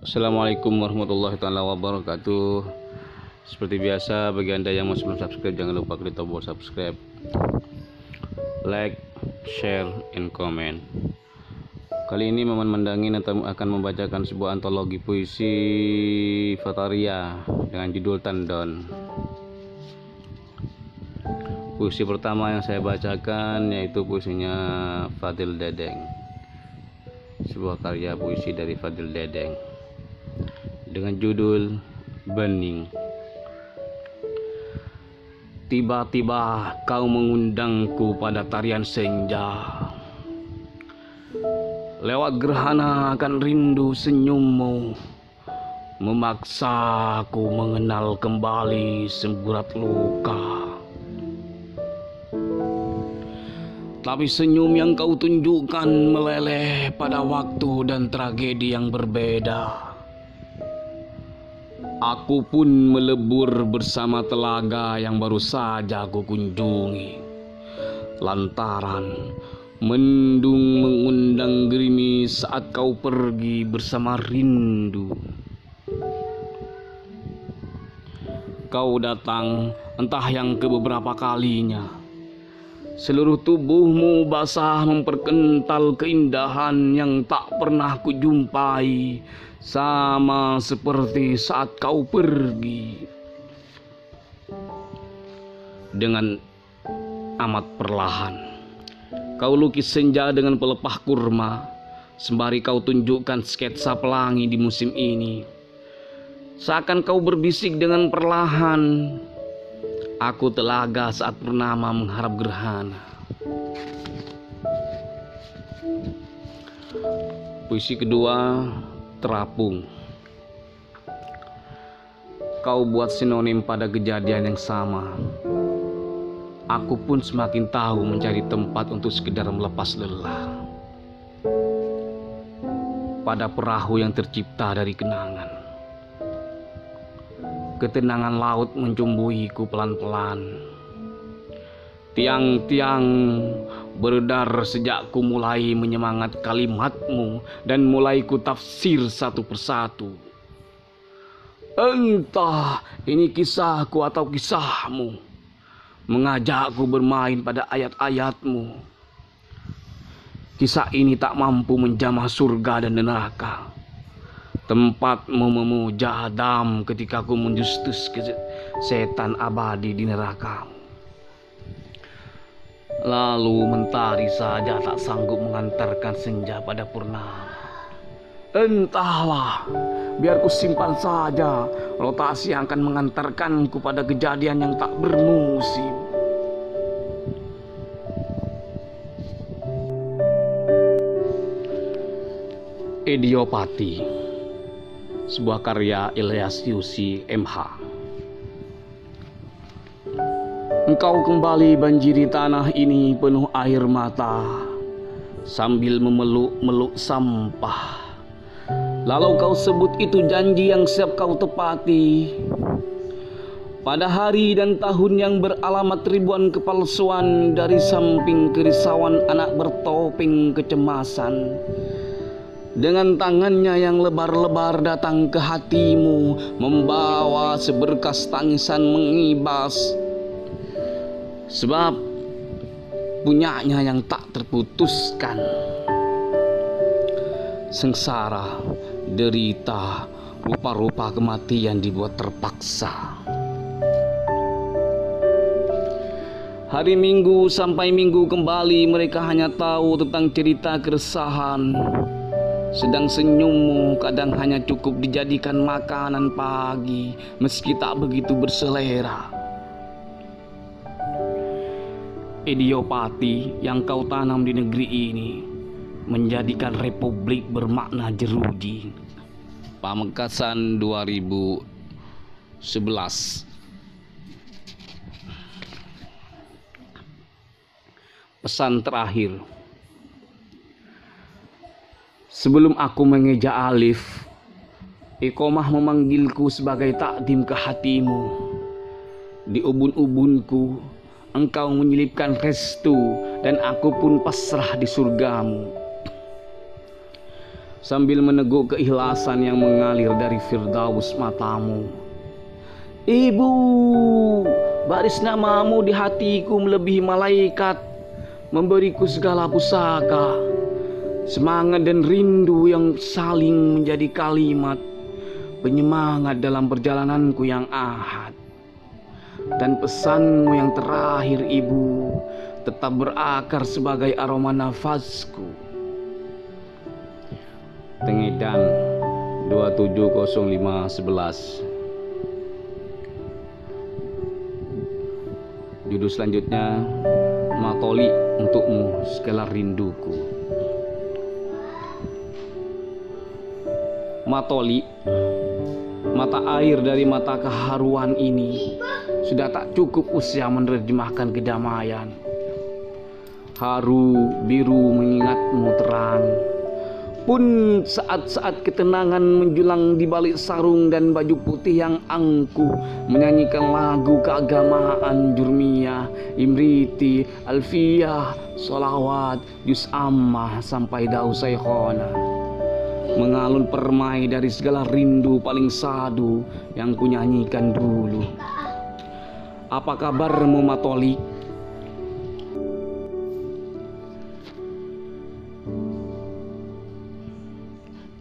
Assalamualaikum warahmatullahi wabarakatuh. Seperti biasa, bagi anda yang masih belum subscribe, jangan lupa klik tombol subscribe, like, share, and comment. Kali ini Maman Mandangin akan membacakan sebuah antologi puisi Fataria dengan judul Tandon. Puisi pertama yang saya bacakan yaitu puisinya Fadil Dedeng, sebuah karya puisi dari Fadil Dedeng dengan judul Bening. Tiba-tiba kau mengundangku pada tarian senja. Lewat gerhana akan rindu senyummu, memaksaku mengenal kembali semburat luka. Tapi senyum yang kau tunjukkan meleleh pada waktu dan tragedi yang berbeda. Aku pun melebur bersama telaga yang baru saja aku kunjungi. Lantaran mendung mengundang gerimis saat kau pergi bersama rindu. Kau datang entah yang kebeberapa kalinya. Seluruh tubuhmu basah memperkental keindahan yang tak pernah kujumpai, sama seperti saat kau pergi. Dengan amat perlahan kau lukis senja dengan pelepah kurma, sembari kau tunjukkan sketsa pelangi di musim ini. Seakan kau berbisik dengan perlahan, aku telaga saat purnama mengharap gerhana. Puisi kedua, Terapung. Kau buat sinonim pada kejadian yang sama. Aku pun semakin tahu mencari tempat untuk sekedar melepas lelah. Pada perahu yang tercipta dari kenangan. Ketenangan laut mencumbuiku pelan-pelan. Tiang-tiang beredar sejak ku mulai menyemangat kalimatmu dan mulai ku tafsir satu persatu. Entah ini kisahku atau kisahmu, mengajakku bermain pada ayat-ayatmu. Kisah ini tak mampu menjamah surga dan neraka. Tempatmu memuja Adam ketika ku menjustus ke setan abadi di neraka. Lalu mentari saja tak sanggup mengantarkan senja pada purnama. Entahlah, biar ku simpan saja rotasi yang akan mengantarkanku pada kejadian yang tak bermusim. Idiopati, sebuah karya Ilyas Yusi MH. Engkau kembali banjiri tanah ini penuh air mata, sambil memeluk-meluk sampah. Lalu kau sebut itu janji yang siap kau tepati. Pada hari dan tahun yang beralamat ribuan kepalsuan, dari samping kerisauan anak bertopeng kecemasan. Dengan tangannya yang lebar-lebar datang ke hatimu, membawa seberkas tangisan mengibas. Sebab punyanya yang tak terputuskan. Sengsara, derita, rupa-rupa kematian dibuat terpaksa. Hari Minggu sampai Minggu kembali mereka hanya tahu tentang cerita keresahan. Sedang senyummu kadang hanya cukup dijadikan makanan pagi, meski tak begitu berselera. Idiopati yang kau tanam di negeri ini menjadikan republik bermakna jeruji. Pamekasan 2011. Pesan terakhir. Sebelum aku mengeja alif, Iqomah memanggilku sebagai takdim ke hatimu. Di ubun-ubunku engkau menyelipkan restu, dan aku pun pasrah di surgamu. sambil meneguk keikhlasan yang mengalir dari firdaus matamu. Ibu, baris namamu di hatiku melebihi malaikat, memberiku segala pusaka, semangat dan rindu yang saling menjadi kalimat penyemangat dalam perjalananku yang ahad. Dan pesanmu yang terakhir, Ibu, tetap berakar sebagai aroma nafasku. Tengidan 270511. Judul selanjutnya, Matoli untukmu segala rinduku. Matoli, mata air dari mata keharuan ini sudah tak cukup usia menerjemahkan kedamaian. Haru biru mengingatmu terang. Pun saat-saat ketenangan menjulang di balik sarung dan baju putih yang angkuh, menyanyikan lagu keagamaan Jurmiyah, Imriti, Alfiyah, Sholawat, Juz Ammah sampai Dausaykhona, mengalun permai dari segala rindu paling sadu yang kunyanyikan dulu. Apa kabarmu, Matoli?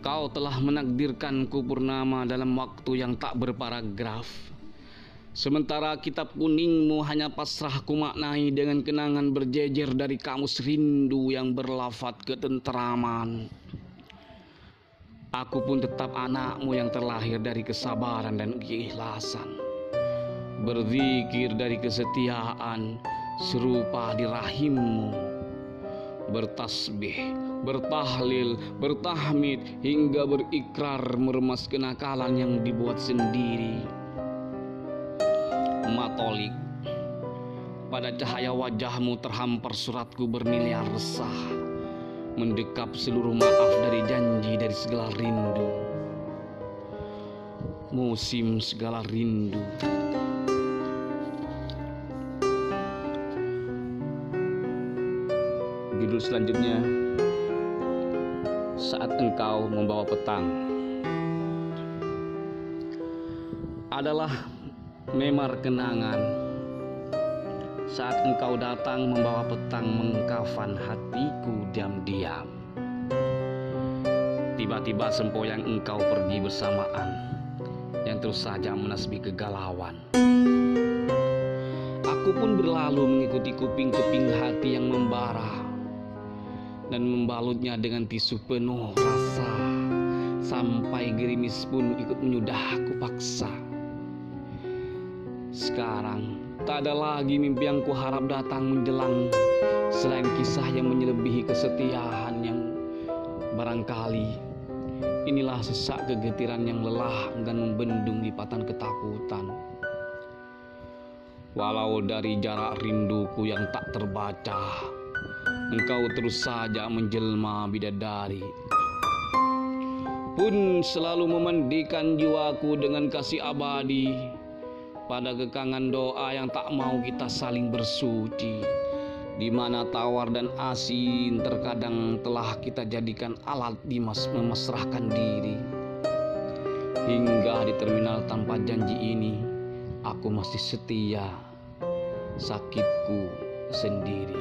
Kau telah menakdirkanku purnama dalam waktu yang tak berparagraf. Sementara kitab kuningmu hanya pasrah ku maknai dengan kenangan berjejer dari kamus rindu yang berlafat ketentraman. Aku pun tetap anakmu yang terlahir dari kesabaran dan keikhlasan, berzikir dari kesetiaan serupa di rahimmu, bertasbih, bertahlil, bertahmid hingga berikrar meremas kenakalan yang dibuat sendiri. Matolik, pada cahaya wajahmu terhampar suratku bermiliar resah, mendekap seluruh maaf dari janji dari segala rindu, musim segala rindu. Judul selanjutnya, Saat Engkau Membawa Petang. Adalah memar kenangan saat engkau datang membawa petang mengkafan hatiku diam-diam. Tiba-tiba sempoyang engkau pergi bersamaan, yang terus saja menasbih kegalauan. Aku pun berlalu mengikuti kuping-keping hati yang membara dan membalutnya dengan tisu penuh rasa, sampai gerimis pun ikut menyudahku paksa. Sekarang tak ada lagi mimpi yang kuharap datang menjelang, selain kisah yang menyelebihi kesetiaan yang barangkali inilah sesak kegetiran yang lelah enggan membendung lipatan ketakutan. Walau dari jarak rinduku yang tak terbaca, engkau terus saja menjelma bidadari, pun selalu memandikan jiwaku dengan kasih abadi pada kekangan doa yang tak mau kita saling bersuci, di mana tawar dan asin terkadang telah kita jadikan alat memesrahkan diri. Hingga di terminal tanpa janji ini, aku masih setia sakitku sendiri.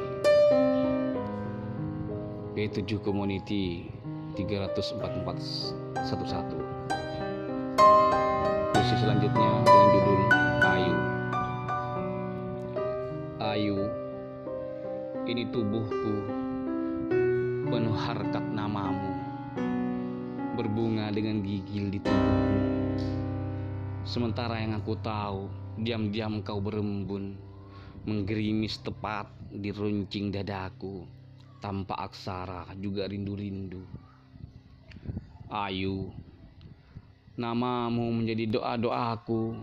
P7 Community 34411. Puisi selanjutnya dengan judul Ayu. Ayu, ini tubuhku penuh harkat namamu, berbunga dengan gigil di tubuhmu. Sementara yang aku tahu, diam-diam kau berembun, menggerimis tepat di runcing dadaku, tanpa aksara juga rindu-rindu. Ayu, namamu menjadi doa-doaku,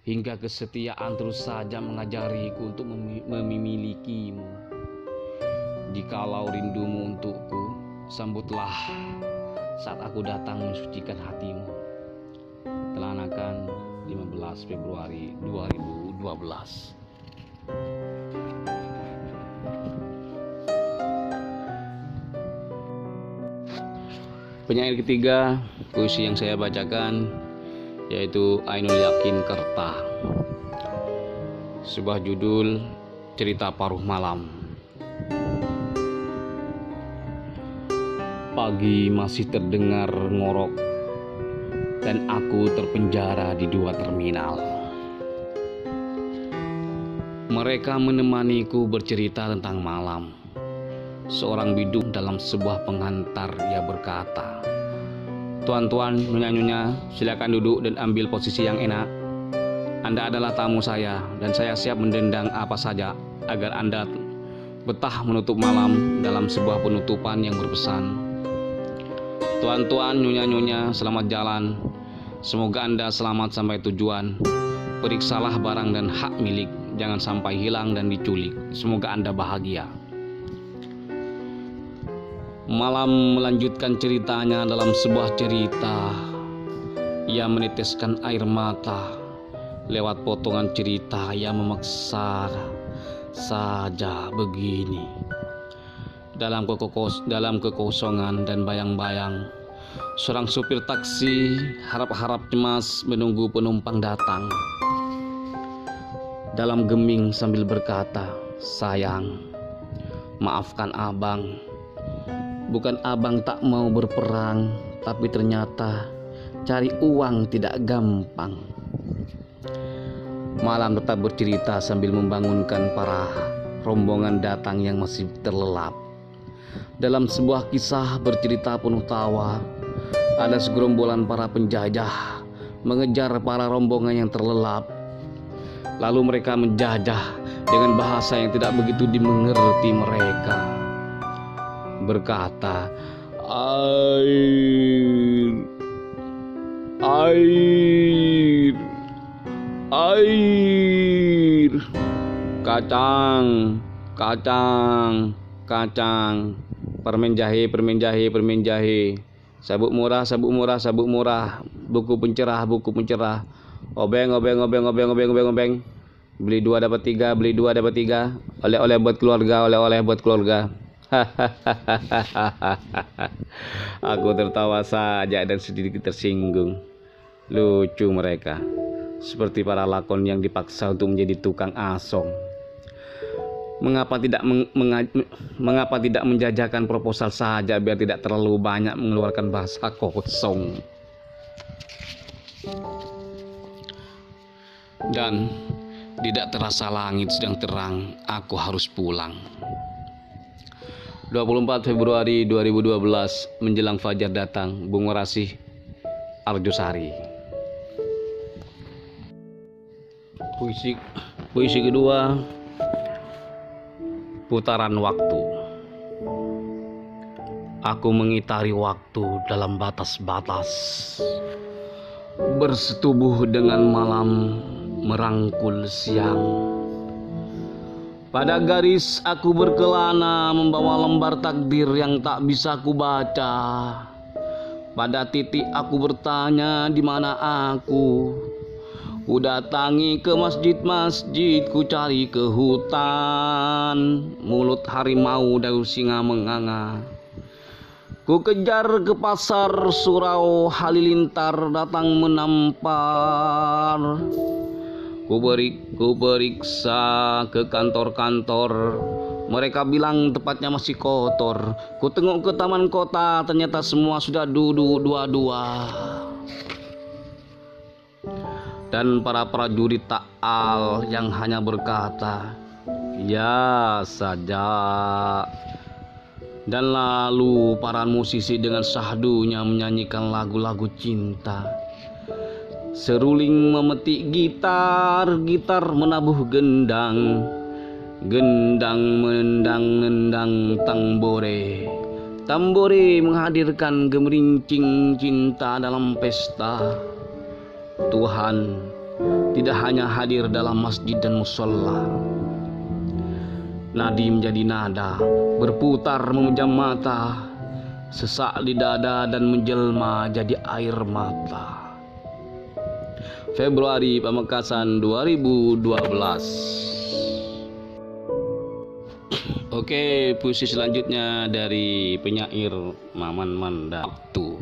hingga kesetiaan terus saja mengajariku untuk memilikimu. Jikalau rindumu untukku, sambutlah saat aku datang mensucikan hatimu. Telanakan 15 Februari 2012. Penyair ketiga puisi yang saya bacakan yaitu Ainul Yakin Kerta. Sebuah judul Cerita Paruh Malam. Pagi masih terdengar ngorok dan aku terpenjara di 2 terminal. Mereka menemaniku bercerita tentang malam. Seorang biduk dalam sebuah pengantar, ia berkata, "Tuan-tuan, nyonya-nyonya, silakan duduk dan ambil posisi yang enak. Anda adalah tamu saya dan saya siap mendendang apa saja agar Anda betah menutup malam dalam sebuah penutupan yang berpesan. Tuan-tuan, nyonya-nyonya, selamat jalan. Semoga Anda selamat sampai tujuan. Periksalah barang dan hak milik, jangan sampai hilang dan diculik. Semoga Anda bahagia." Malam melanjutkan ceritanya dalam sebuah cerita. Ia meneteskan air mata. Lewat potongan cerita ia memaksa saja begini. Dalam kekosongan dan bayang-bayang, seorang supir taksi harap-harap cemas menunggu penumpang datang. Dalam geming sambil berkata, "Sayang, maafkan abang. Bukan abang tak mau berperang, tapi ternyata cari uang tidak gampang." Malam tetap bercerita sambil membangunkan para rombongan datang yang masih terlelap. Dalam sebuah kisah bercerita penuh tawa, ada segerombolan para penjajah mengejar para rombongan yang terlelap. Lalu mereka menjajah dengan bahasa yang tidak begitu dimengerti mereka. Berkata, "Air, air, air, kacang, kacang, kacang, permen jahe, permen jahe, permen jahe, sabuk murah, sabuk murah, sabuk murah, buku pencerah, buku pencerah, obeng, obeng, obeng, obeng, obeng, obeng, obeng, beli 2 dapat 3, beli 2 dapat 3, oleh-oleh buat keluarga, oleh-oleh buat keluarga." Aku tertawa saja dan sedikit tersinggung. Lucu mereka, seperti para lakon yang dipaksa untuk menjadi tukang asong. Mengapa tidak menjajakan proposal saja biar tidak terlalu banyak mengeluarkan bahasa kosong. Dan tidak terasa langit sedang terang, aku harus pulang. 24 Februari 2012 menjelang fajar datang, Bung Warasih, Arjosari. Puisi kedua, Putaran Waktu. Aku mengitari waktu dalam batas-batas, bersetubuh dengan malam, merangkul siang. Pada garis aku berkelana membawa lembar takdir yang tak bisa ku baca. Pada titik aku bertanya di mana aku. Ku datangi ke masjid-masjid, ku cari ke hutan. Mulut harimau daun singa menganga. Ku kejar ke pasar, surau halilintar datang menampar. Ku periksa ke kantor-kantor, mereka bilang tempatnya masih kotor. Ku tengok ke taman kota, ternyata semua sudah duduk dua-dua. Dan para prajurit taal yang hanya berkata, "Ya saja." Dan lalu para musisi dengan syahdunya menyanyikan lagu-lagu cinta. Seruling memetik gitar, gitar menabuh gendang, gendang menendang-nendang tambore, tambore menghadirkan gemerincing cinta dalam pesta. Tuhan tidak hanya hadir dalam masjid dan musola. Nadi menjadi nada, berputar memejam mata, sesak di dada dan menjelma jadi air mata. Februari Pamekasan 2012. Oke, puisi selanjutnya dari penyair Maman Manda. Waktu.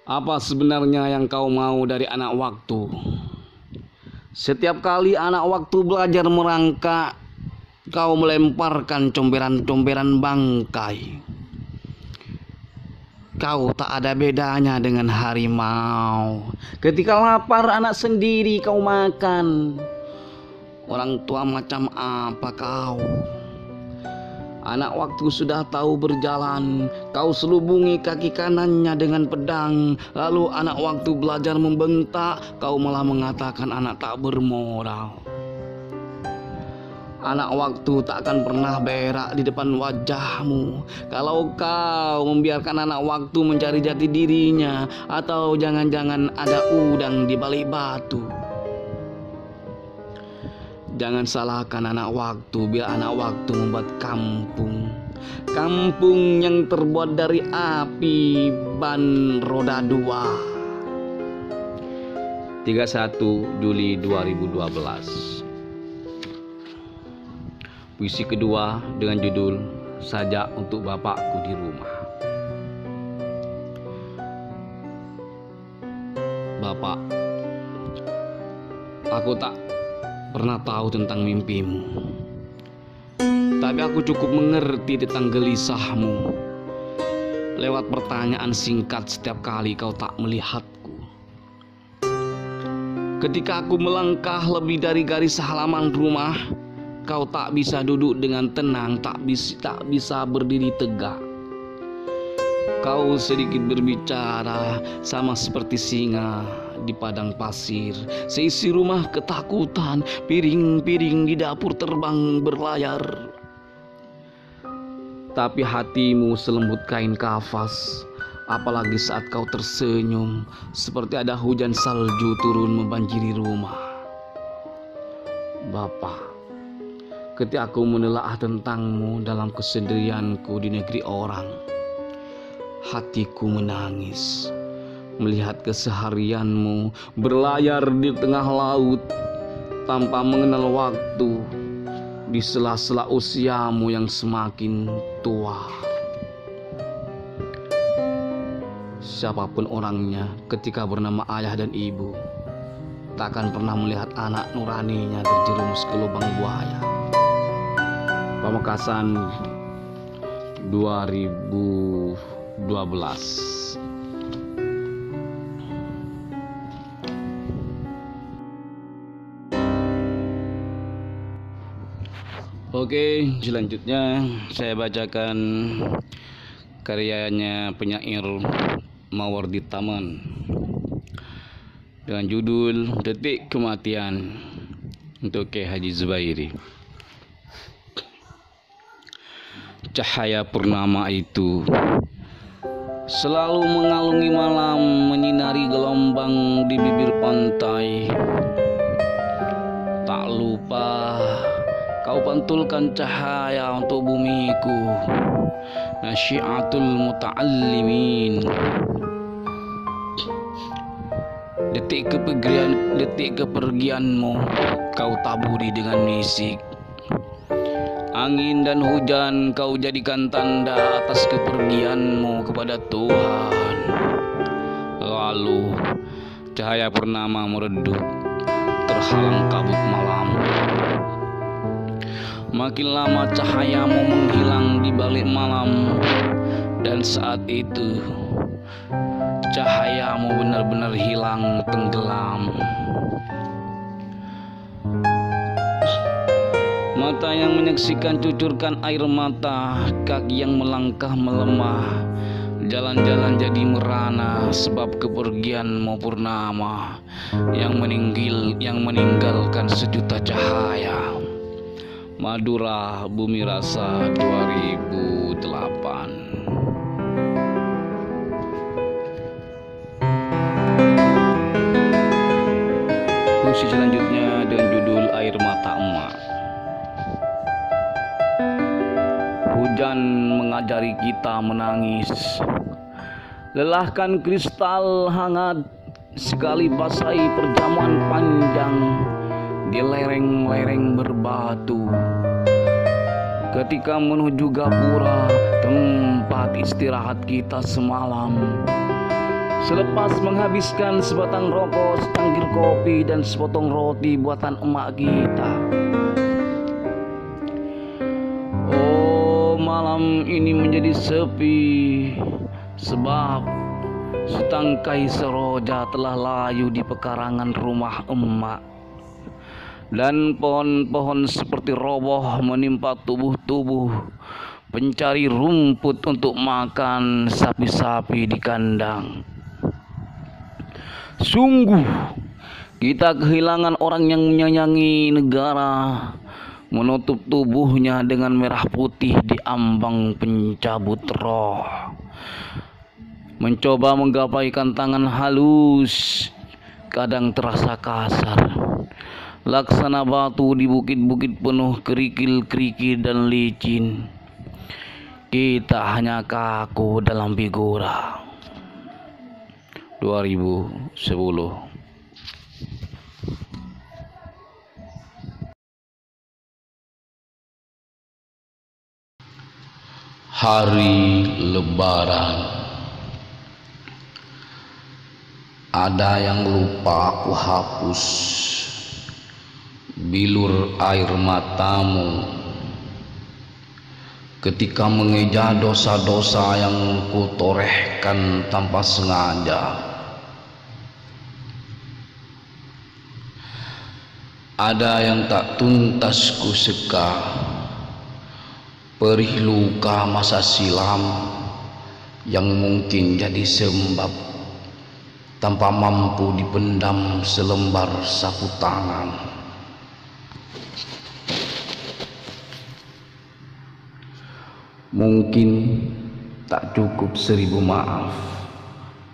Apa sebenarnya yang kau mau dari anak waktu? Setiap kali anak waktu belajar merangkak, kau melemparkan comberan-comberan bangkai. Kau tak ada bedanya dengan harimau. Ketika lapar anak sendiri kau makan. Orang tua macam apa kau? Anak waktu sudah tahu berjalan, kau selubungi kaki kanannya dengan pedang. Lalu anak waktu belajar membentak, kau malah mengatakan anak tak bermoral. Anak waktu tak akan pernah berak di depan wajahmu kalau kau membiarkan anak waktu mencari jati dirinya, atau jangan-jangan ada udang di balik batu. Jangan salahkan anak waktu bila anak waktu membuat kampung yang terbuat dari api ban roda 2. 31 Juli 2012. Puisi kedua dengan judul Sajak untuk Bapakku di Rumah. Bapak, aku tak pernah tahu tentang mimpimu, tapi aku cukup mengerti tentang gelisahmu lewat pertanyaan singkat setiap kali kau tak melihatku. Ketika aku melangkah lebih dari garis halaman rumah, kau tak bisa duduk dengan tenang, tak bisa berdiri tegak. Kau sedikit berbicara sama seperti singa di padang pasir. Seisi rumah ketakutan, piring-piring di dapur terbang berlayar. Tapi hatimu selembut kain kafas, apalagi saat kau tersenyum, seperti ada hujan salju turun membanjiri rumah. Bapak, ketika aku menelaah tentangmu dalam kesendirianku di negeri orang, hatiku menangis melihat keseharianmu berlayar di tengah laut tanpa mengenal waktu di sela-sela usiamu yang semakin tua. Siapapun orangnya, ketika bernama ayah dan ibu, tak akan pernah melihat anak nuraninya terjerumus ke lubang buaya. Pamekasan 2012. Oke, selanjutnya saya bacakan karyanya penyair Mawardi Taman dengan judul Detik Kematian untuk Kiai Haji Zubairi. Cahaya purnama itu selalu mengalungi malam, menyinari gelombang di bibir pantai. Tak lupa kau pantulkan cahaya untuk bumiku, nasyiatul muta'allimin. Detik kepergianmu kau taburi dengan misik. Angin dan hujan kau jadikan tanda atas kepergianmu kepada Tuhan. Lalu cahaya purnama meredup, terhalang kabut malam. Makin lama cahayamu menghilang di balik malam, dan saat itu cahayamu benar-benar hilang, tenggelam. Mata yang menyaksikan cucurkan air mata, kaki yang melangkah melemah, jalan-jalan jadi merana sebab kepergianmu purnama yang meninggalkan sejuta cahaya. Madura Bumi Rasa 2008. Puisi selanjutnya dengan judul Air Mata Emak. Hujan mengajari kita menangis, lelahkan kristal hangat sekali basahi perjamuan panjang di lereng-lereng berbatu. Ketika menuju gapura, tempat istirahat kita semalam, Selepas menghabiskan sebatang rokok, secangkir kopi, dan sepotong roti buatan emak kita. Oh, malam ini menjadi sepi, sebab setangkai seroja telah layu di pekarangan rumah emak. Dan pohon-pohon seperti roboh menimpa tubuh-tubuh pencari rumput untuk makan sapi-sapi di kandang. Sungguh, kita kehilangan orang yang menyayangi negara, menutup tubuhnya dengan merah putih di ambang pencabut roh. Mencoba menggapaikan tangan halus, kadang terasa kasar. Laksana batu di bukit-bukit penuh kerikil-kerikil dan licin. Kita hanya kaku dalam figura. 2010. Hari Lebaran. Ada yang lupa aku hapus, bilur air matamu ketika mengeja dosa-dosa yang kutorehkan tanpa sengaja. Ada yang tak tuntas ku seka, perih luka masa silam yang mungkin jadi sebab tanpa mampu dipendam selembar sapu tangan. Mungkin tak cukup 1000 maaf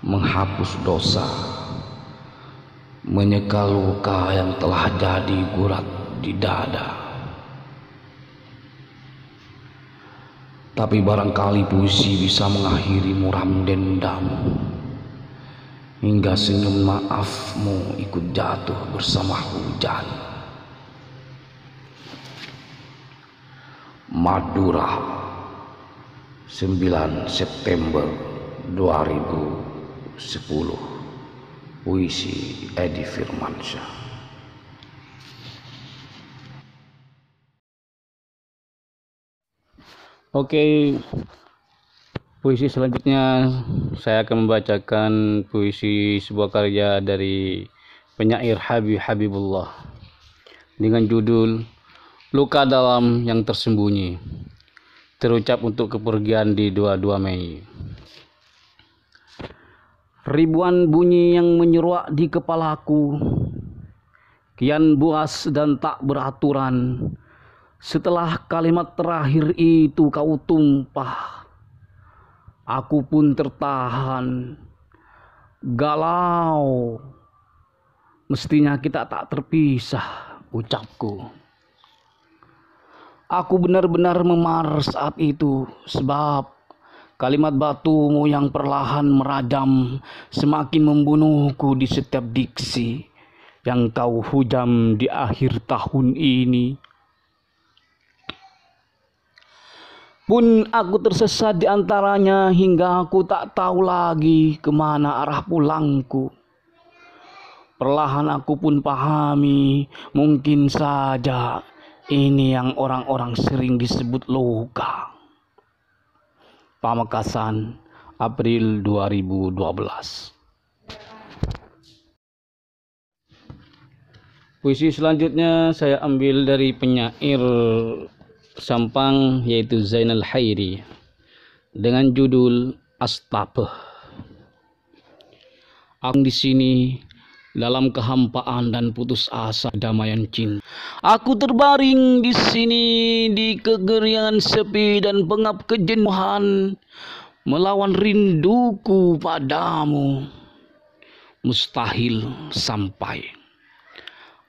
menghapus dosa, menyeka luka yang telah jadi gurat di dada. Tapi barangkali puisi bisa mengakhiri muram dendam, hingga senyum maafmu ikut jatuh bersama hujan. Madura, 9 September 2010. Puisi Edi Firmansyah. Oke, puisi selanjutnya saya akan membacakan puisi sebuah karya dari penyair Habibullah dengan judul Luka Dalam yang Tersembunyi, terucap untuk kepergian di 22 Mei. Ribuan bunyi yang menyeruak di kepalaku, kian buas dan tak beraturan. Setelah kalimat terakhir itu kau tumpah, aku pun tertahan. Galau, mestinya kita tak terpisah, ucapku. Aku benar-benar memar saat itu, sebab kalimat batumu yang perlahan merajam semakin membunuhku di setiap diksi yang kau hujam di akhir tahun ini. Pun aku tersesat di antaranya hingga aku tak tahu lagi kemana arah pulangku. Perlahan aku pun pahami, mungkin saja ini yang orang-orang sering disebut luka. Pamekasan, April 2012. Puisi selanjutnya saya ambil dari penyair Sampang, yaitu Zainal Hairi, dengan judul Astapeh. Aku di sini dalam kehampaan dan putus asa damaian cinta. Aku terbaring di sini di kegerian sepi dan pengap kejenuhan, melawan rinduku padamu. Mustahil sampai.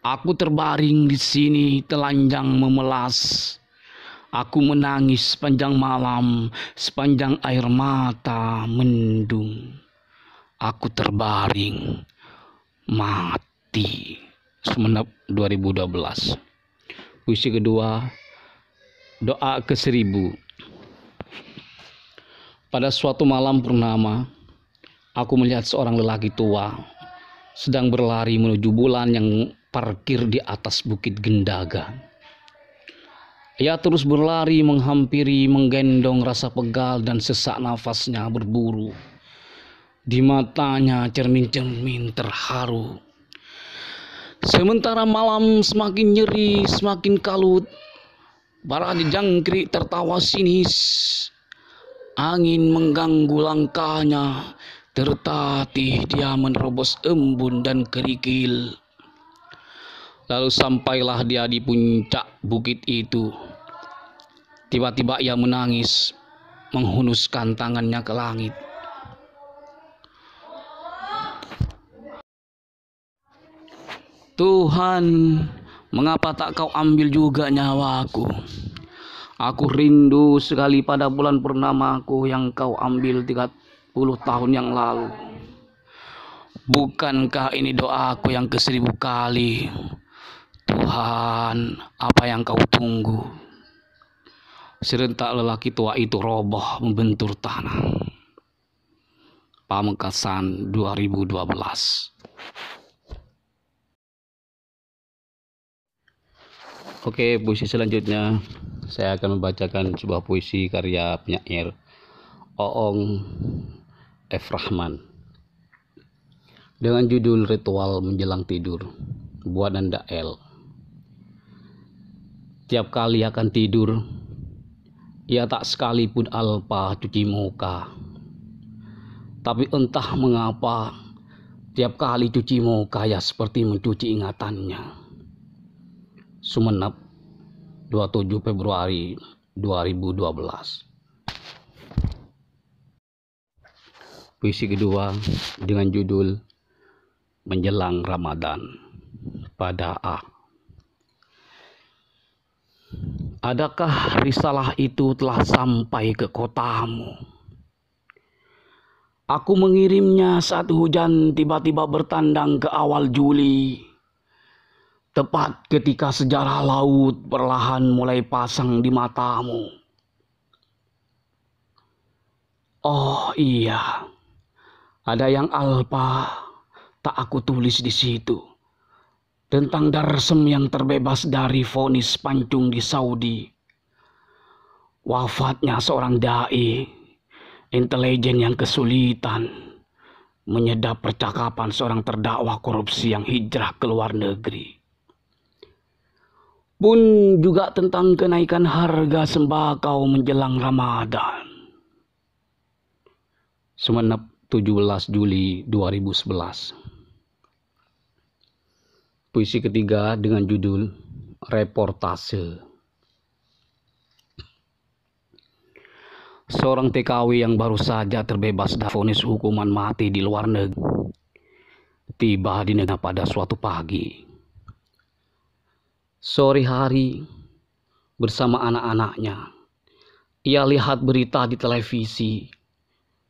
Aku terbaring di sini telanjang memelas. Aku menangis sepanjang malam, sepanjang air mata mendung. Aku terbaring mati. Semenep 2012. Puisi kedua, Doa ke-1000. Pada suatu malam purnama, aku melihat seorang lelaki tua sedang berlari menuju bulan yang parkir di atas Bukit Gendaga. Ia terus berlari menghampiri, menggendong rasa pegal dan sesak nafasnya berburu. Di matanya cermin-cermin terharu. Sementara malam semakin nyeri, semakin kalut. Para jangkrik tertawa sinis. Angin mengganggu langkahnya. Tertatih dia menerobos embun dan kerikil. Lalu sampailah dia di puncak bukit itu. Tiba-tiba ia menangis, menghunuskan tangannya ke langit. Tuhan, mengapa tak kau ambil juga nyawaku? Aku rindu sekali pada bulan purnamaku yang kau ambil 30 tahun yang lalu. Bukankah ini doaku yang ke1000 kali? Tuhan, apa yang kau tunggu? Serentak lelaki tua itu roboh membentur tanah. Pamekasan 2012. Oke, puisi selanjutnya saya akan membacakan sebuah puisi karya penyair Oong F. Rahman dengan judul Ritual Menjelang Tidur, buat Nanda L. Tiap kali akan tidur, ia tak sekalipun alpa cuci muka. Tapi entah mengapa, tiap kali cuci muka ya seperti mencuci ingatannya. Sumeneb, 27 Februari 2012. Puisi kedua dengan judul Menjelang Ramadan, pada A. Adakah risalah itu telah sampai ke kotamu? Aku mengirimnya saat hujan tiba-tiba bertandang ke awal Juli. Tepat ketika sejarah laut perlahan mulai pasang di matamu. Oh iya, ada yang alpa tak aku tulis di situ. Tentang Darsem yang terbebas dari vonis pancung di Saudi. Wafatnya seorang dai, intelijen yang kesulitan menyedap percakapan seorang terdakwa korupsi yang hijrah ke luar negeri. Pun juga tentang kenaikan harga sembako menjelang Ramadan. Sumeneb, 17 Juli 2011. Puisi ketiga dengan judul Reportase. Seorang TKW yang baru saja terbebas dari vonis hukuman mati di luar negeri tiba di negara pada suatu pagi. Sore hari bersama anak-anaknya, ia lihat berita di televisi,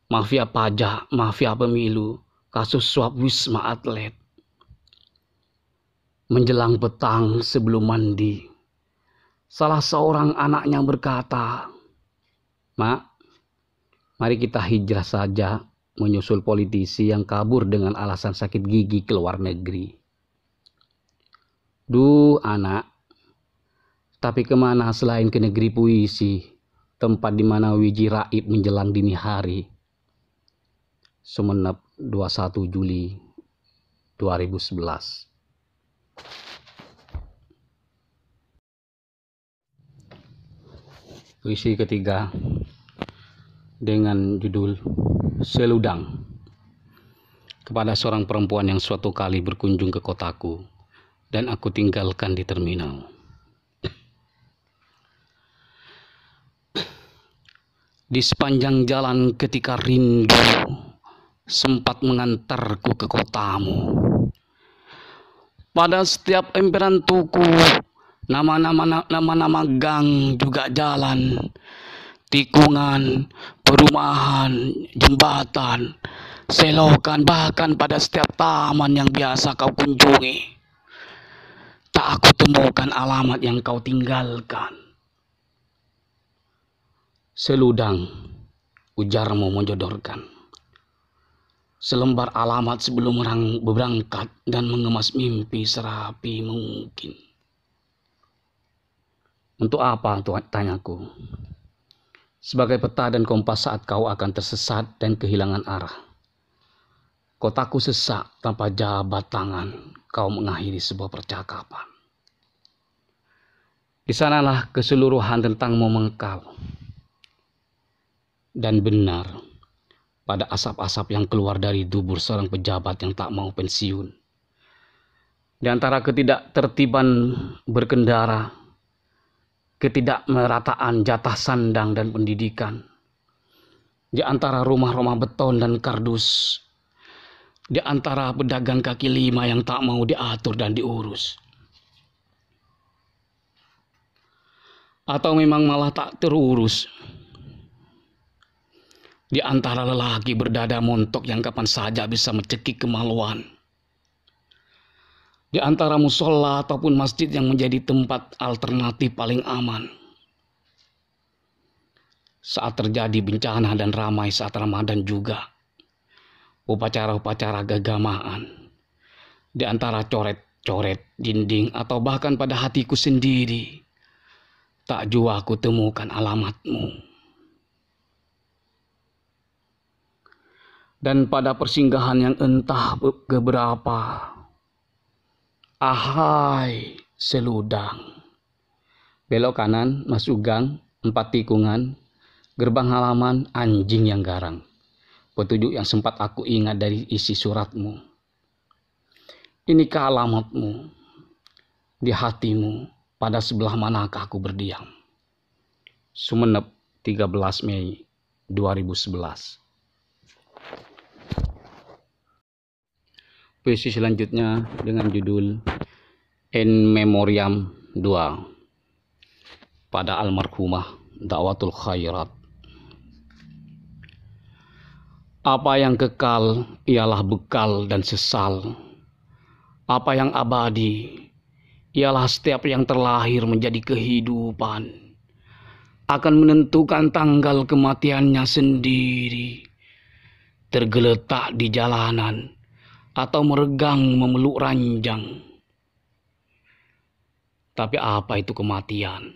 mafia pajak, mafia pemilu, kasus suap Wisma Atlet. Menjelang petang sebelum mandi, salah seorang anaknya berkata, "Mak, mari kita hijrah saja menyusul politisi yang kabur dengan alasan sakit gigi ke luar negeri." Duh anak, tapi kemana selain ke negeri puisi, tempat di mana wiji raib menjelang dini hari. Sumeneb, 21 Juli 2011. Puisi ketiga dengan judul Seludang, kepada seorang perempuan yang suatu kali berkunjung ke kotaku dan aku tinggalkan di terminal. Di sepanjang jalan ketika rindu sempat mengantarku ke kotamu. Pada setiap emperan tuku, nama-nama gang juga jalan, tikungan, perumahan, jembatan, selokan, bahkan pada setiap taman yang biasa kau kunjungi. Tak aku temukan alamat yang kau tinggalkan. Seludang, ujarmu menjodorkan. selembar alamat sebelum orang berangkat dan mengemas mimpi serapi mungkin. Untuk apa, tanyaku? Sebagai peta dan kompas saat kau akan tersesat dan kehilangan arah. Kotaku sesak tanpa jabat tangan, kau mengakhiri sebuah percakapan. Di sanalah keseluruhan tentangmu mengkal. Dan benar, pada asap-asap yang keluar dari dubur seorang pejabat yang tak mau pensiun. Di antara ketidaktertiban berkendara, ketidakmerataan jatah sandang dan pendidikan, di antara rumah-rumah beton dan kardus, di antara pedagang kaki lima yang tak mau diatur dan diurus. Atau memang malah tak terurus. Di antara lelaki berdada montok yang kapan saja bisa mencekik kemaluan. Di antara musola ataupun masjid yang menjadi tempat alternatif paling aman. Saat terjadi bencana dan ramai saat Ramadan juga. Upacara-upacara keagamaan. Di antara coret-coret dinding atau bahkan pada hatiku sendiri. Tak jua aku temukan alamatmu. Dan pada persinggahan yang entah keberapa, ahai seludang. Belok kanan, masuk gang, 4 tikungan, gerbang halaman, anjing yang garang. Petunjuk yang sempat aku ingat dari isi suratmu. Inikah alamatmu di hatimu? Pada sebelah manakah aku berdiam? Sumeneb, 13 Mei 2011. Puisi selanjutnya dengan judul In Memoriam 2 pada almarhumah Dakwatul Khairat. Apa yang kekal ialah bekal dan sesal. Apa yang abadi ialah setiap yang terlahir menjadi kehidupan akan menentukan tanggal kematiannya sendiri, tergeletak di jalanan atau meregang memeluk ranjang. Tapi apa itu kematian?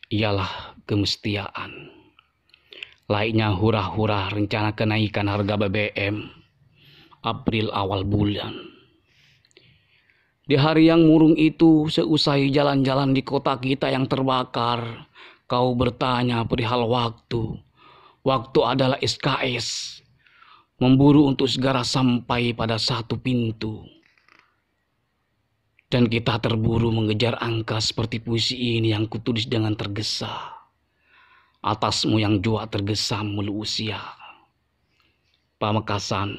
Ialah kemestiaan. Laiknya hura-hura rencana kenaikan harga BBM April awal bulan. Di hari yang murung itu, seusai jalan-jalan di kota kita yang terbakar, kau bertanya perihal waktu. Waktu adalah SKS, memburu untuk segera sampai pada satu pintu. Dan kita terburu mengejar angka seperti puisi ini yang kutulis dengan tergesa. Atasmu yang jua tergesa melu usia. Pamekasan,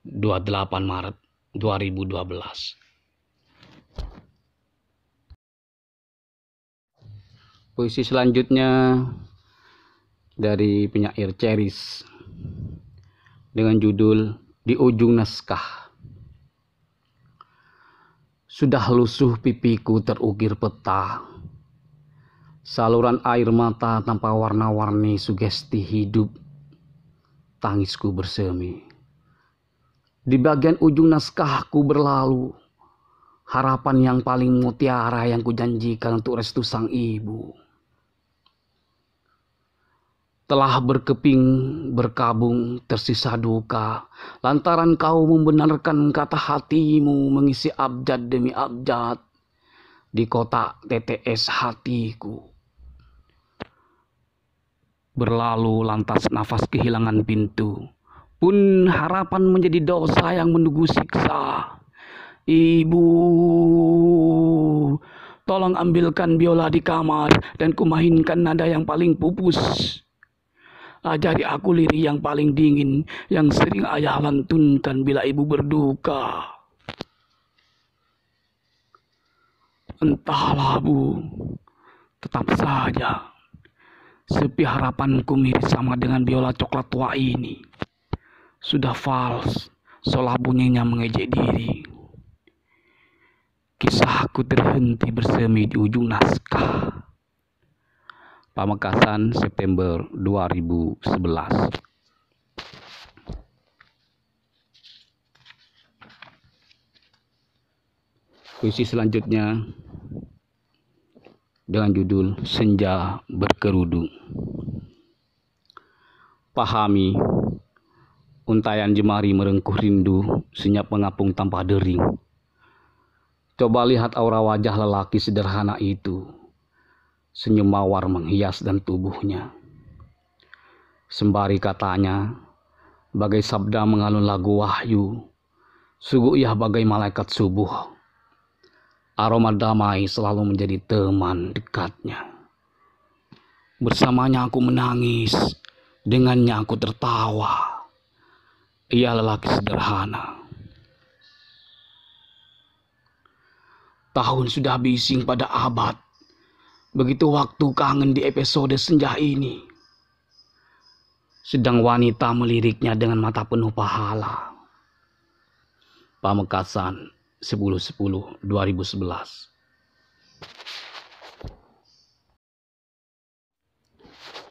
28 Maret 2012. Puisi selanjutnya dari penyair Ceris dengan judul Di Ujung Naskah. Sudah lusuh pipiku terukir peta, saluran air mata tanpa warna-warni sugesti hidup, tangisku bersemi. Di bagian ujung naskahku berlalu, harapan yang paling mutiara yang kujanjikan untuk restu sang ibu. Telah berkeping, berkabung, tersisa duka, lantaran kau membenarkan kata hatimu mengisi abjad demi abjad di kotak TTS hatiku. Berlalu lantas nafas kehilangan pintu, pun harapan menjadi dosa yang menunggu siksa. Ibu, tolong ambilkan biola di kamar dan kumainkan nada yang paling pupus. Ajari aku lirih yang paling dingin yang sering ayah lantunkan bila ibu berduka. Entahlah Bu, tetap saja sepi harapanku mirip sama dengan biola coklat tua ini. Sudah fals, seolah bunyinya mengejek diri. Kisahku terhenti bersemi di ujung naskah. Pamekasan, September 2011. Puisi selanjutnya dengan judul Senja Berkerudung. Pahami, untayan jemari merengkuh rindu, senyap mengapung tanpa dering. Coba lihat aura wajah lelaki sederhana itu, senyum mawar menghias dan tubuhnya. Sembari katanya, bagai sabda mengalun lagu wahyu, sungguh ia bagai malaikat subuh. Aroma damai selalu menjadi teman dekatnya. Bersamanya aku menangis, dengannya aku tertawa. Ia lelaki sederhana. Tahun sudah bising pada abad. Begitu waktu kangen di episode senja ini. Sedang wanita meliriknya dengan mata penuh pahala. Pamekasan 10/10/2011.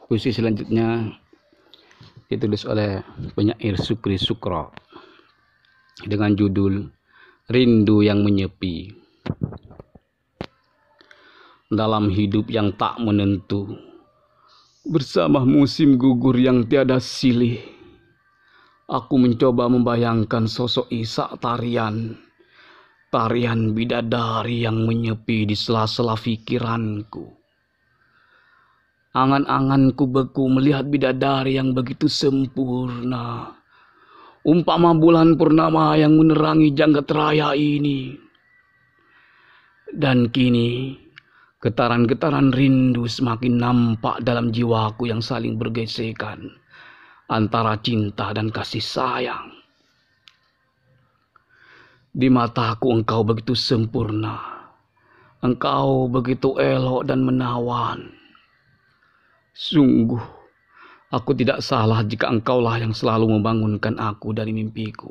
Puisi selanjutnya ditulis oleh penyair Sukri Sukro dengan judul Rindu yang Menyepi. Dalam hidup yang tak menentu, bersama musim gugur yang tiada silih, aku mencoba membayangkan sosok Isak tarian bidadari yang menyepi di sela-sela pikiranku. Angan-anganku beku melihat bidadari yang begitu sempurna, umpama bulan purnama yang menerangi jagat raya ini. Dan kini getaran-getaran rindu semakin nampak dalam jiwaku yang saling bergesekan antara cinta dan kasih sayang. Di mataku engkau begitu sempurna, engkau begitu elok dan menawan. Sungguh, aku tidak salah jika engkaulah yang selalu membangunkan aku dari mimpiku.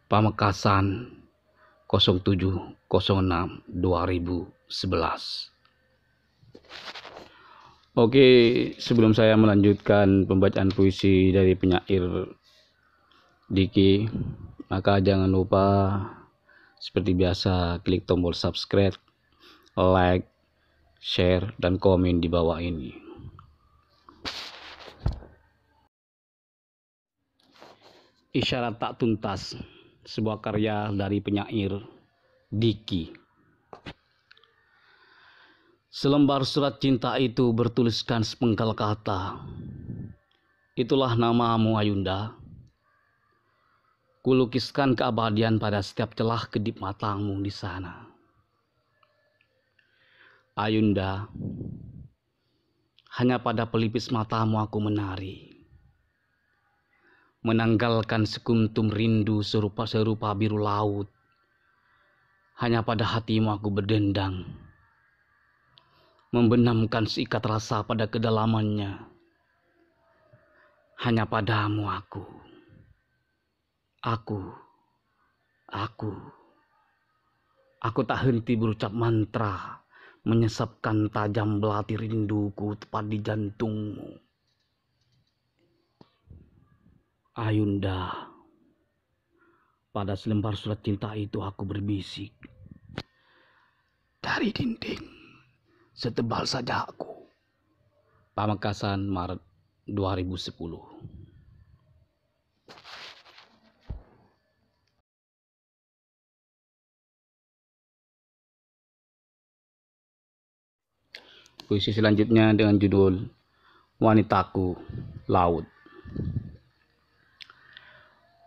Pamekasan 07/06/2011. Oke, sebelum saya melanjutkan pembacaan puisi dari penyair Diki, maka jangan lupa seperti biasa klik tombol subscribe, like, share, dan komen di bawah ini. Isyarat Tak Tuntas, sebuah karya dari penyair Diki. Selembar surat cinta itu bertuliskan sepenggal kata. Itulah namamu Ayunda. Kulukiskan keabadian pada setiap celah kedip matamu di sana. Ayunda, hanya pada pelipis matamu aku menari. Menanggalkan sekuntum rindu serupa biru laut. Hanya pada hatimu aku berdendang. Membenamkan seikat rasa pada kedalamannya. Hanya padamu aku tak henti berucap mantra, menyesapkan tajam belati rinduku tepat di jantungmu. Ayunda, pada selembar surat cinta itu aku berbisik. Dari dinding, setebal saja aku. Pamekasan, Maret 2010. Puisi selanjutnya dengan judul Wanitaku, Laut.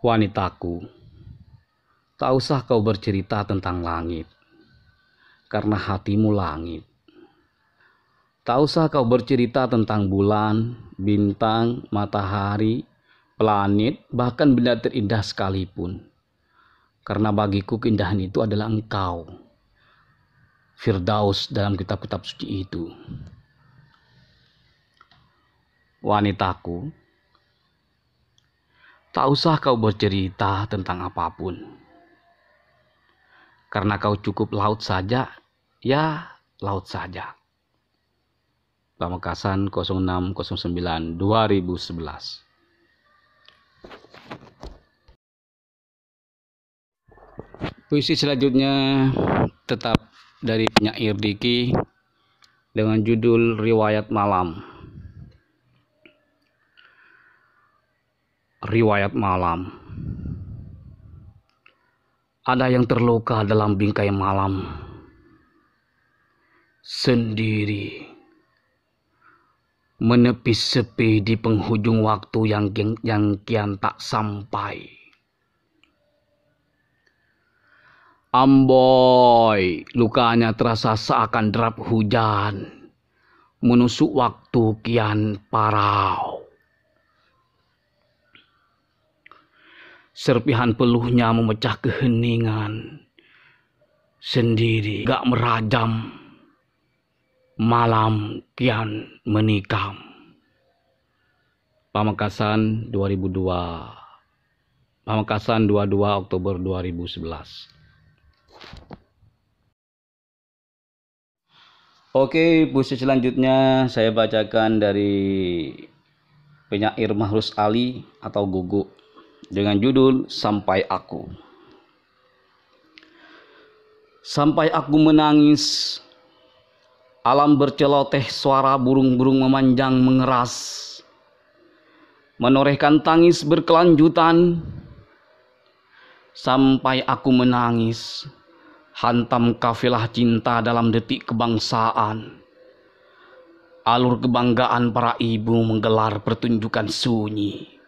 Wanitaku, tak usah kau bercerita tentang langit, karena hatimu langit. Tak usah kau bercerita tentang bulan, bintang, matahari, planet, bahkan benda terindah sekalipun. Karena bagiku keindahan itu adalah engkau. Firdaus dalam kitab-kitab suci itu. Wanitaku, tak usah kau bercerita tentang apapun. Karena kau cukup laut saja, ya laut saja. Pamekasan 06/09/2011. Puisi selanjutnya tetap dari penyair Diki dengan judul Riwayat Malam. Riwayat malam. Ada yang terluka dalam bingkai malam, sendiri, menepis sepi di penghujung waktu yang kian tak sampai. Amboi, lukanya terasa seakan derap hujan, menusuk waktu kian parau. Serpihan peluhnya memecah keheningan, sendiri gak merajam, malam kian menikam. Pamekasan 2002. Pamekasan 22 Oktober 2011. Oke, puisi selanjutnya saya bacakan dari penyair Mahrus Ali atau Gugu dengan judul Sampai Aku. Sampai aku menangis, alam berceloteh, suara burung-burung memanjang mengeras, menorehkan tangis berkelanjutan. Sampai aku menangis, hantam kafilah cinta dalam detik kebangsaan. Alur kebanggaan para ibu menggelar pertunjukan sunyi.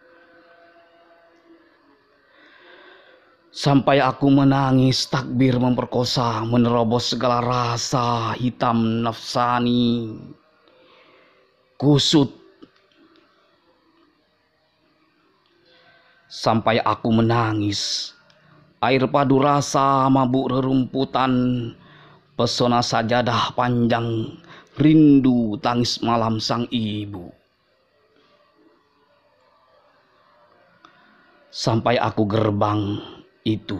Sampai aku menangis, takbir memperkosa, menerobos segala rasa hitam nafsani. Kusut. Sampai aku menangis, air padu rasa mabuk rerumputan, pesona sajadah panjang, rindu tangis malam sang ibu. Sampai aku gerbang itu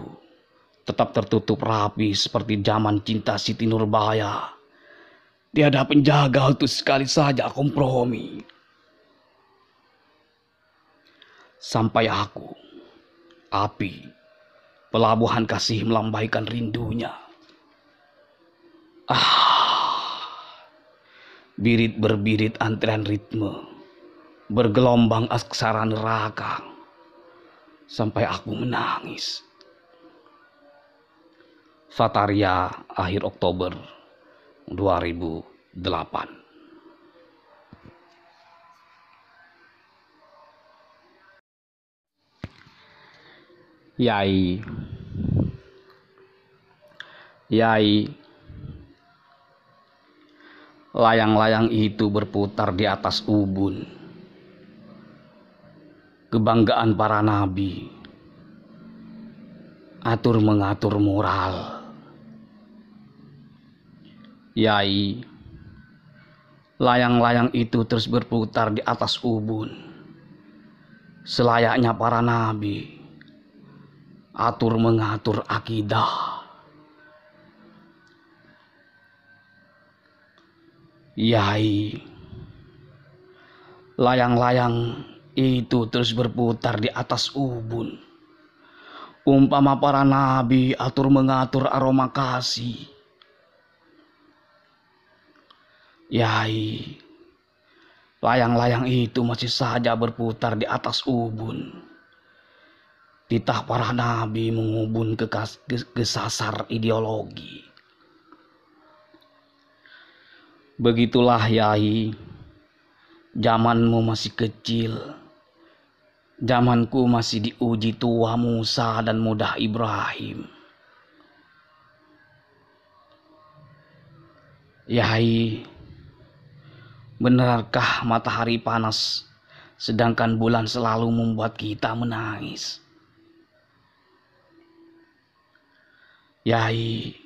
tetap tertutup rapi seperti zaman cinta Siti Nurbaya. Tiada penjaga untuk sekali saja kompromi. Sampai aku, api, pelabuhan kasih melambaikan rindunya. Birit berbirit antrian ritme, bergelombang aksara neraka. Sampai aku menangis. Fataria, akhir Oktober 2008. Yai, layang-layang itu berputar di atas ubun. Kebanggaan para nabi, atur mengatur moral. Yai, layang-layang itu terus berputar di atas ubun. Selayaknya para nabi, atur mengatur akidah. Yai, layang-layang itu terus berputar di atas ubun. Umpama para nabi atur mengatur aroma kasih. Yai, layang-layang itu masih saja berputar di atas ubun. Titah para nabi mengubun ke sasar ideologi. Begitulah Yai, zamanmu masih kecil, zamanku masih diuji tua Musa dan mudah Ibrahim. Yai, benarkah matahari panas sedangkan bulan selalu membuat kita menangis? Yai,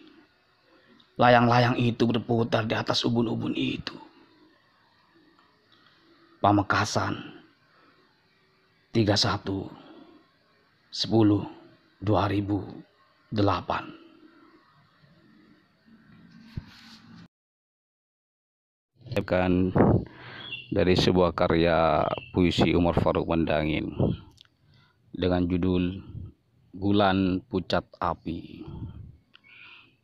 layang-layang itu berputar di atas ubun-ubun itu. Pamekasan 31/10/2008. Kan dari sebuah karya puisi Umar Faruk Mandangin dengan judul Bulan Pucat Api.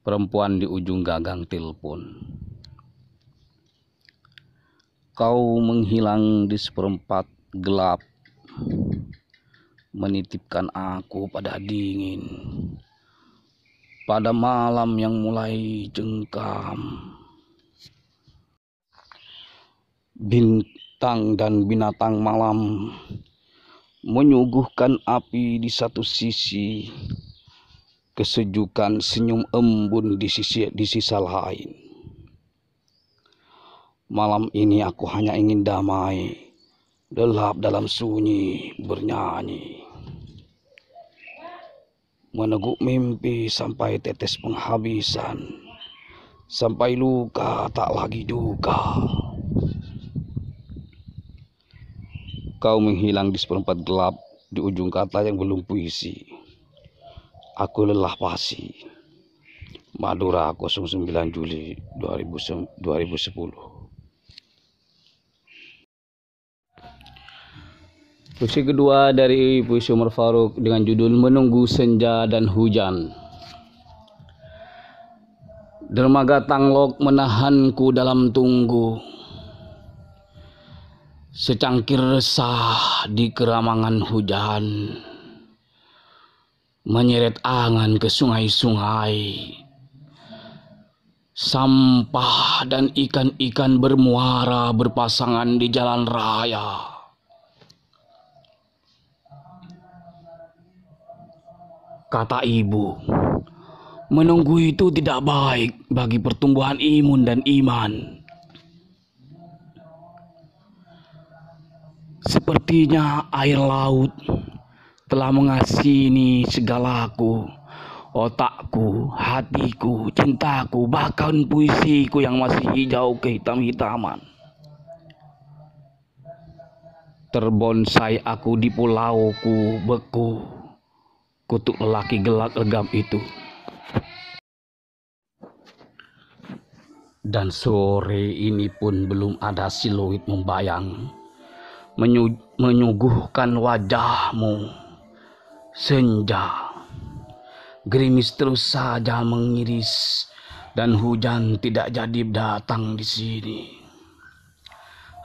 perempuan di ujung gagang telepon. Kau menghilang di seperempat gelap, menitipkan aku pada dingin, pada malam yang mulai cengkam. Bintang dan binatang malam menyuguhkan api di satu sisi, kesejukan senyum embun di sisa lain. Malam ini aku hanya ingin damai, lelap dalam sunyi bernyanyi, meneguk mimpi sampai tetes penghabisan, sampai luka tak lagi duka. Kau menghilang di seperempat gelap, di ujung kata yang belum puisi. Aku lelah pasi. Madura 09 Juli 2010. Puisi kedua dari puisi Umar Faruk dengan judul Menunggu Senja dan Hujan. Dermaga Tanglok menahanku dalam tunggu, secangkir resah di keramangan hujan, menyeret angan ke sungai-sungai. Sampah dan ikan-ikan bermuara berpasangan di jalan raya. Kata ibu, menunggu itu tidak baik bagi pertumbuhan imun dan iman. Sepertinya air laut telah mengasini segalaku, otakku, hatiku, cintaku, bahkan puisiku yang masih hijau kehitam-hitaman. Terbonsai aku di pulauku beku, kutuk lelaki gelap legam itu. Dan sore ini pun belum ada siluet membayang, menyuguhkan wajahmu. Senja, gerimis terus saja mengiris, dan hujan tidak jadi datang di sini.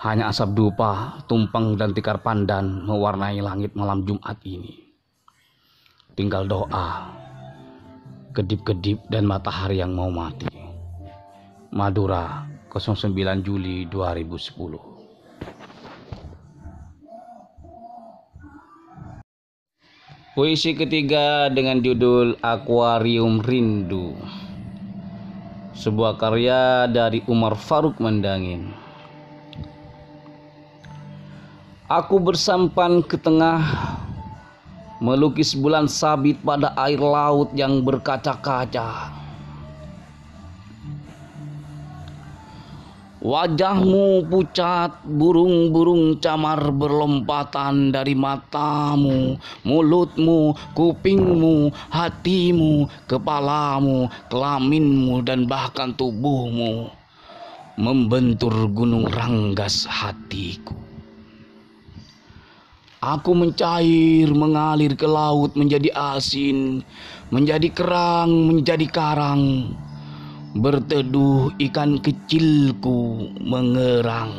Hanya asap dupa, tumpeng dan tikar pandan mewarnai langit malam Jumat ini. Tinggal doa, kedip-kedip dan matahari yang mau mati. Madura 09 Juli 2010. Puisi ketiga dengan judul Akuarium Rindu, sebuah karya dari Umar Faruk Mandangin. Aku bersampan ke tengah, melukis bulan sabit pada air laut yang berkaca-kaca. Wajahmu pucat, burung-burung camar berlompatan dari matamu, mulutmu, kupingmu, hatimu, kepalamu, kelaminmu, dan bahkan tubuhmu, membentur gunung ranggas hatiku. Aku mencair, mengalir ke laut menjadi asin, menjadi kerang, menjadi karang. Berteduh ikan kecilku mengerang.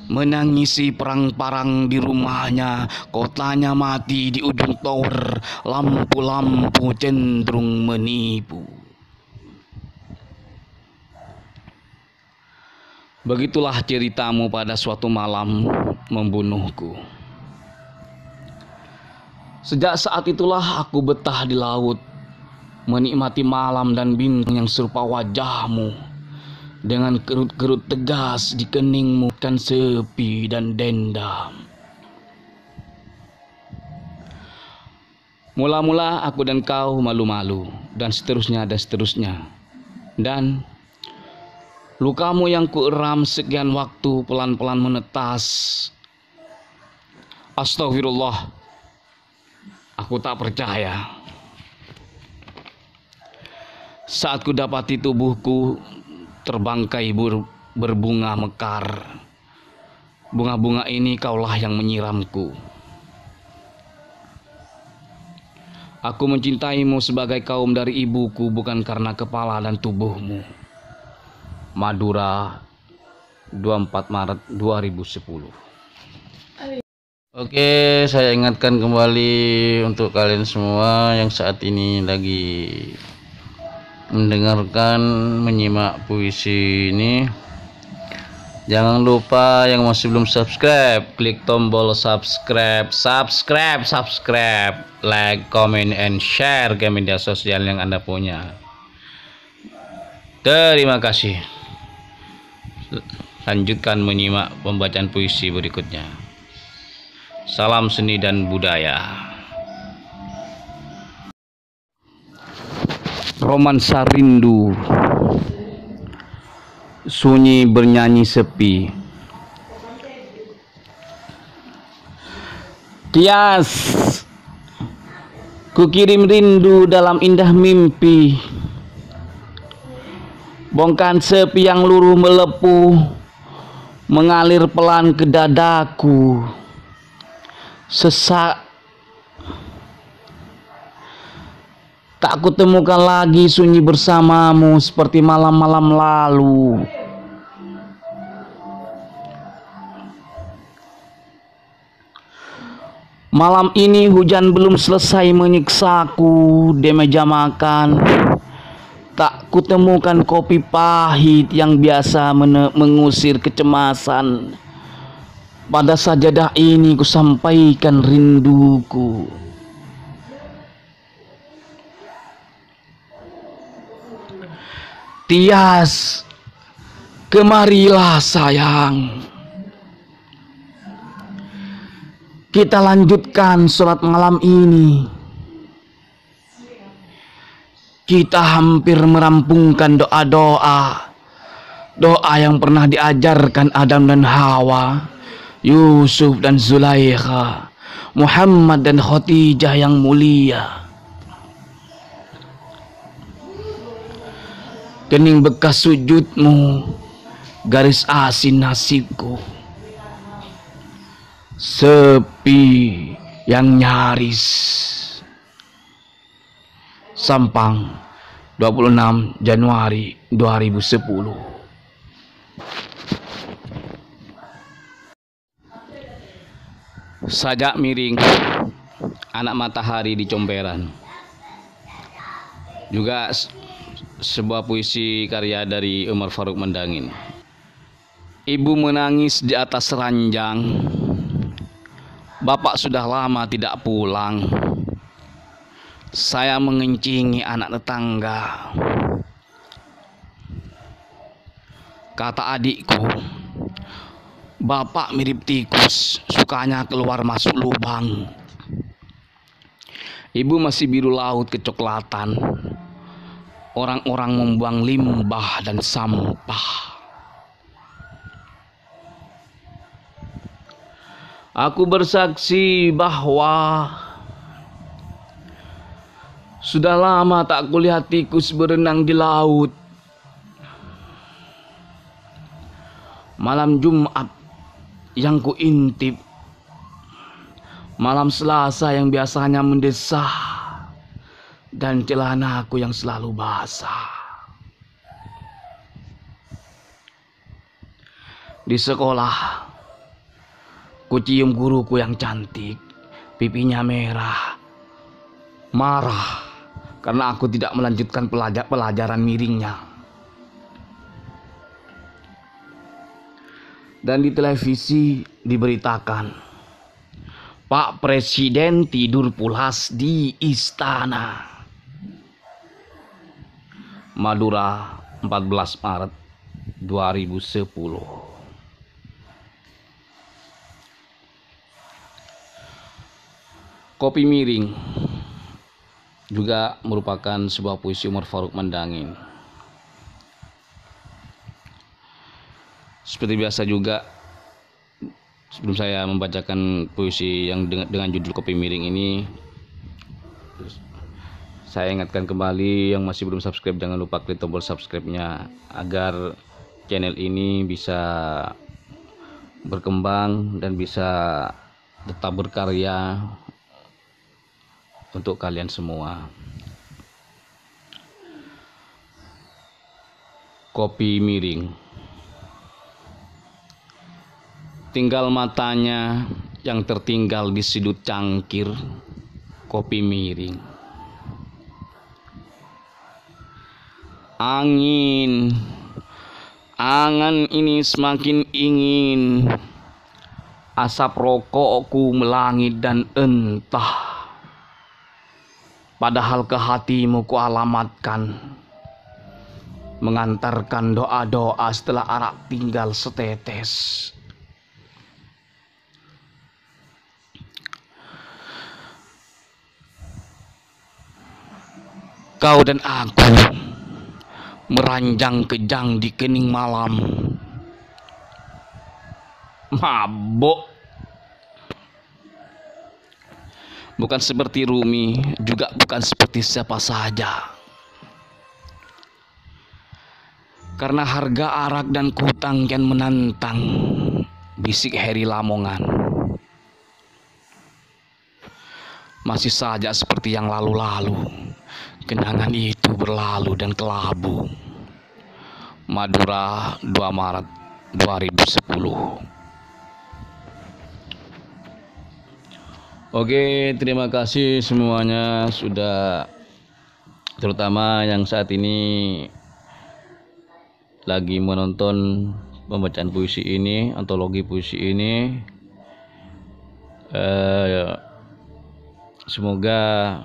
Menangisi perang-parang di rumahnya, kotanya mati di ujung tower, lampu-lampu cenderung menipu. Begitulah ceritamu pada suatu malam membunuhku. Sejak saat itulah aku betah di laut, menikmati malam dan bintang yang serupa wajahmu, dengan kerut-kerut tegas di keningmu kan sepi dan dendam. Mula-mula aku dan kau malu-malu, dan seterusnya dan seterusnya. Dan lukamu yang kueram sekian waktu pelan-pelan menetas. Astagfirullah. Aku tak percaya. Saat ku dapati tubuhku terbangkai berbunga mekar. Bunga-bunga ini kaulah yang menyiramku. Aku mencintaimu sebagai kaum dari ibuku, bukan karena kepala dan tubuhmu. Madura, 24 Maret 2010. Oke, saya ingatkan kembali untuk kalian semua yang saat ini lagi mendengarkan, menyimak puisi ini. Jangan lupa yang masih belum subscribe, klik tombol subscribe, like, comment, and share ke media sosial yang Anda punya. Terima kasih. Lanjutkan menyimak pembacaan puisi berikutnya. Salam seni dan budaya. Romansa rindu. Sunyi bernyanyi sepi. Tias, kukirim rindu dalam indah mimpi. Bongkahan sepi yang luruh melepuh mengalir pelan ke dadaku. Sesak, tak kutemukan lagi sunyi bersamamu seperti malam-malam lalu. Malam ini hujan belum selesai menyiksaku di meja makan. Tak kutemukan kopi pahit yang biasa mengusir kecemasan. Pada sajadah ini kusampaikan rinduku. Tias, kemarilah sayang. Kita lanjutkan sholat malam ini. Kita hampir merampungkan doa-doa. Doa yang pernah diajarkan Adam dan Hawa, Yusuf dan Zulaikha, Muhammad dan Khadijah yang mulia. Kening bekas sujudmu, garis asin nasibku. Sepi yang nyaris. Sampang, 26 Januari 2010. Sajak miring, anak matahari di comberan. Juga sebuah puisi karya dari Umar Faruk Mendangin. Ibu menangis di atas ranjang. Bapak sudah lama tidak pulang. Saya mengencingi anak tetangga. Kata adikku, bapak mirip tikus, sukanya keluar masuk lubang. Ibu masih biru laut kecoklatan. Orang-orang membuang limbah dan sampah. Aku bersaksi bahwa sudah lama tak kulihat tikus berenang di laut. Malam Jumat yang kuintip, malam Selasa yang biasanya mendesah, dan celanaku yang selalu basah. Di sekolah, kucium guruku yang cantik, pipinya merah, marah karena aku tidak melanjutkan pelajaran miringnya. Dan di televisi diberitakan, Pak Presiden tidur pulas di istana. Madura, 14 Maret 2010. Kopi miring juga merupakan sebuah puisi Umar Faruk Mendangin. Seperti biasa juga, sebelum saya membacakan puisi yang dengan judul Kopi Miring ini, saya ingatkan kembali yang masih belum subscribe, jangan lupa klik tombol subscribe-nya agar channel ini bisa berkembang dan bisa tetap berkarya untuk kalian semua. Kopi miring. Tinggal matanya yang tertinggal di sudut cangkir kopi miring. Angan ini semakin ingin. Asap rokokku melangit dan entah. Padahal ke hatimu ku alamatkan, mengantarkan doa-doa setelah arak tinggal setetes. Kau dan aku meranjang kejang di kening malam, mabuk. Bukan seperti Rumi, juga bukan seperti siapa saja. Karena harga arak dan kutang kian menantang, bisik Heri Lamongan. Masih saja seperti yang lalu-lalu, kenangan itu berlalu dan kelabu. Madura, 2 Maret 2010. Oke, terima kasih semuanya sudah, terutama yang saat ini lagi menonton pembacaan puisi ini, antologi puisi ini. Semoga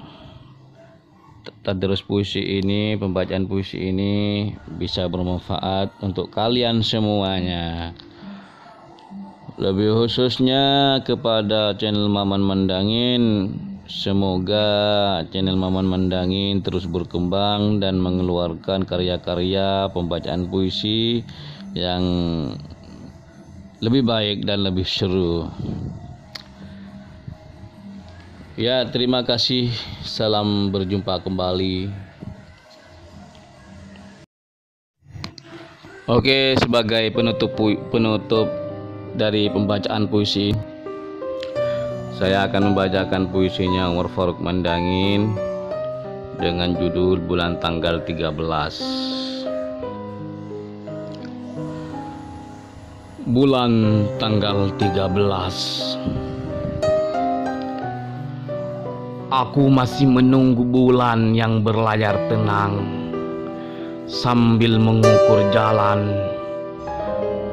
tadarus puisi ini, pembacaan puisi ini bisa bermanfaat untuk kalian semuanya. Lebih khususnya kepada channel Maman Mandangin, semoga channel Maman Mandangin terus berkembang dan mengeluarkan karya-karya pembacaan puisi yang lebih baik dan lebih seru. Ya, terima kasih. Salam berjumpa kembali. Oke, sebagai penutup dari pembacaan puisi, saya akan membacakan puisinya Umar Faruk Mandangin dengan judul Bulan Tanggal 13. Bulan tanggal 13. Aku masih menunggu bulan yang berlayar tenang sambil mengukur jalan,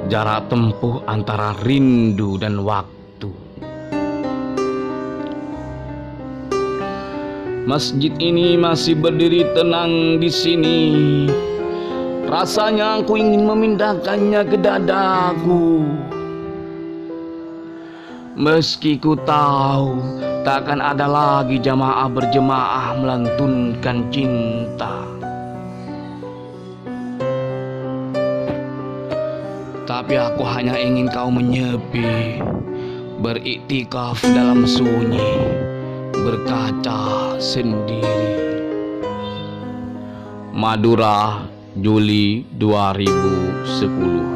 jarak tempuh antara rindu dan waktu. Masjid ini masih berdiri tenang di sini. Rasanya aku ingin memindahkannya ke dadaku. Meski ku tahu takkan ada lagi jamaah berjemaah melantunkan cinta. Tapi aku hanya ingin kau menyepi, beriktikaf dalam sunyi, berkaca sendiri. Madura, Juli 2010.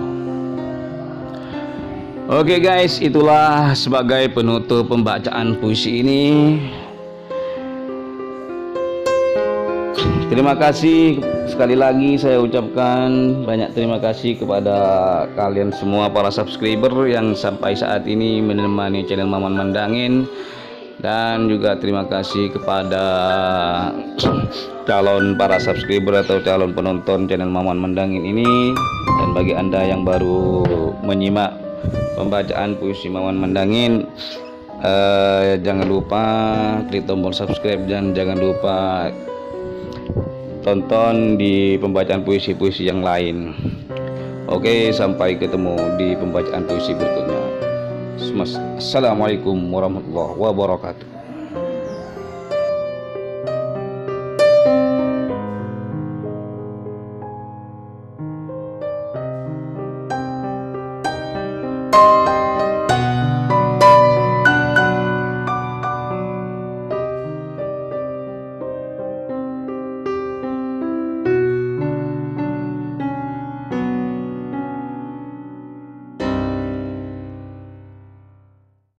Oke guys, itulah sebagai penutup pembacaan puisi ini. Terima kasih sekali lagi, saya ucapkan banyak terima kasih kepada kalian semua para subscriber yang sampai saat ini menemani channel Maman Mandangin, dan juga terima kasih kepada calon para subscriber atau calon penonton channel Maman Mandangin ini. Dan bagi anda yang baru menyimak pembacaan puisi Maman Mandangin, jangan lupa klik tombol subscribe dan jangan lupa tonton di pembacaan puisi-puisi yang lain. Oke, sampai ketemu di pembacaan puisi berikutnya. Assalamualaikum warahmatullahi wabarakatuh.